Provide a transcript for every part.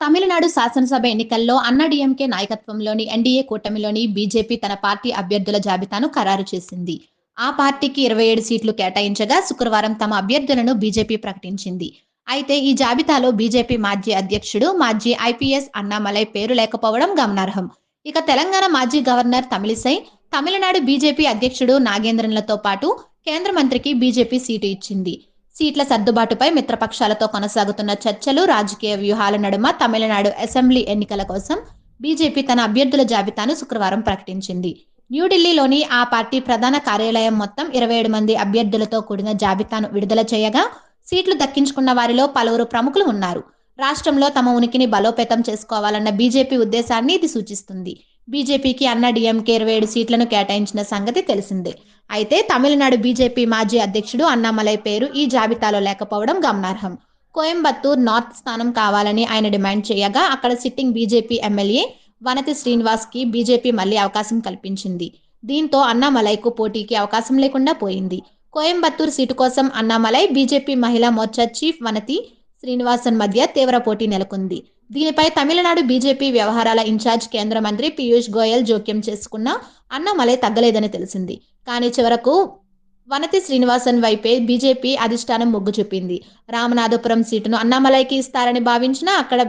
తమిళనాడు శాసనసభ ఎన్నికల్లో అన్నాడీఎంకే నాయకత్వంలోని ఎన్డీఏ కూటమిలోని బీజేపీ తన పార్టీ అభ్యర్థుల జాబితాను ఖరారు చేసింది. ఆ పార్టీకి 27 సీట్లు కేటాయించగా శుక్రవారం తమ అభ్యర్థులను బీజేపీ ప్రకటించింది. అయితే ఈ జాబితాలో బీజేపీ మాజీ అధ్యక్షుడు, మాజీ ఐపీఎస్ అన్నామలై పేరు లేకపోవడం గమనార్హం. ఇక తెలంగాణ మాజీ గవర్నర్ తమిళిసై, తమిళనాడు బీజేపీ అధ్యక్షుడు నాగేంద్రన్లతో పాటు కేంద్ర మంత్రికి బీజేపీ సీటు ఇచ్చింది. సీట్ల సర్దుబాటుపై మిత్రపక్షాలతో కొనసాగుతున్న చర్చలు, రాజకీయ వ్యూహాల నడుమ తమిళనాడు అసెంబ్లీ ఎన్నికల కోసం బీజేపీ తన అభ్యర్థుల జాబితాను శుక్రవారం ప్రకటించింది. న్యూఢిల్లీలోని ఆ పార్టీ ప్రధాన కార్యాలయం మొత్తం 27 మంది అభ్యర్థులతో కూడిన జాబితాను విడుదల చేయగా, సీట్లు దక్కించుకున్న వారిలో పలువురు ప్రముఖులు ఉన్నారు. రాష్ట్రంలో తమ ఉనికిని బలోపేతం చేసుకోవాలన్న బీజేపీ ఉద్దేశాన్ని ఇది సూచిస్తుంది. బీజేపీకి అన్నాడీఎంకే 27 సీట్లను కేటాయించిన సంగతి తెలిసిందే. అయితే తమిళనాడు బీజేపీ మాజీ అధ్యక్షుడు అన్నామలై పేరు ఈ జాబితాలో లేకపోవడం గమనార్హం. కోయంబత్తూర్ నార్త్ స్థానం కావాలని ఆయన డిమాండ్ చేయగా, అక్కడ సిట్టింగ్ బీజేపీ ఎమ్మెల్యే వనతి శ్రీనివాస్కి బీజేపీ మళ్లీ అవకాశం కల్పించింది. దీంతో అన్నామలైకు పోటీకి అవకాశం లేకుండా పోయింది. కోయంబత్తూర్ సీటు కోసం అన్నామలై, బీజేపీ మహిళా మోర్చా చీఫ్ వనతి శ్రీనివాసన్ మధ్య తీవ్ర పోటీ నెలకొంది. దీనిపై తమిళనాడు బీజేపీ వ్యవహారాల ఇన్ఛార్జ్ కేంద్ర మంత్రి పీయూష్ గోయల్ జోక్యం చేసుకున్నా అన్నామలై తగ్గలేదని తెలిసింది. కానీ చివరకు వనతి శ్రీనివాసన్ వైపే బీజేపీ అధిష్టానం మొగ్గు చూపింది. రామనాథపురం సీటును అన్నామలైకి ఇస్తారని భావించినా అక్కడ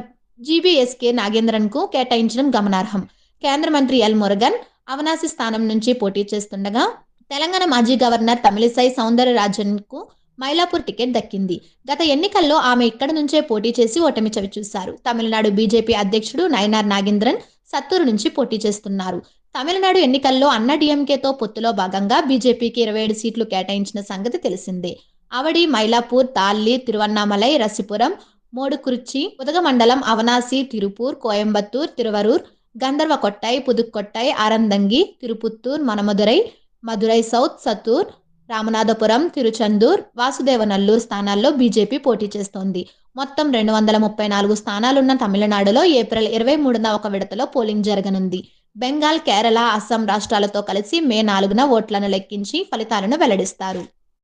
జీబీఎస్కే నాగేంద్రన్కు కేటాయించడం గమనార్హం. కేంద్ర మంత్రి ఎల్ మురుగన్ అవినాశి స్థానం నుంచి పోటీ చేస్తుండగా, తెలంగాణ మాజీ గవర్నర్ తమిళిసై సౌందరరాజన్కు మైలాపూర్ టికెట్ దక్కింది. గత ఎన్నికల్లో ఆమె ఇక్కడి నుంచే పోటీ చేసి ఓటమి చవిచూశారు. తమిళనాడు బీజేపీ అధ్యక్షుడు నయనార్ నాగేంద్రన్ సత్తూరు నుంచి పోటీ చేస్తున్నారు. తమిళనాడు ఎన్నికల్లో అన్నాడీఎంకేతో పొత్తులో భాగంగా బీజేపీకి 27 సీట్లు కేటాయించిన సంగతి తెలిసిందే. అవడి, మైలాపూర్, తాళ్ళి, తిరువన్నామలై, రసిపురం, మోడుకురిచి, ఉదగమండలం, అవనాసి, తిరుపూర్, కోయంబత్తూర్, తిరువరూర్, గంధర్వకొట్టై, పుదుక్కొట్టై, ఆరందంగి, తిరుపుత్తూర్, మనమదురై, మదురై సౌత్, సత్తూర్, రామనాథపురం, తిరుచందూర్, వాసుదేవనల్లూర్ స్థానాల్లో బీజేపీ పోటీ చేస్తోంది. మొత్తం 234 స్థానాలున్న తమిళనాడులో ఏప్రిల్ 23న ఒక విడతలో పోలింగ్ జరగనుంది. బెంగాల్, కేరళ, అస్సాం రాష్ట్రాలతో కలిసి మే 4న ఓట్లను లెక్కించి ఫలితాలను వెల్లడిస్తారు.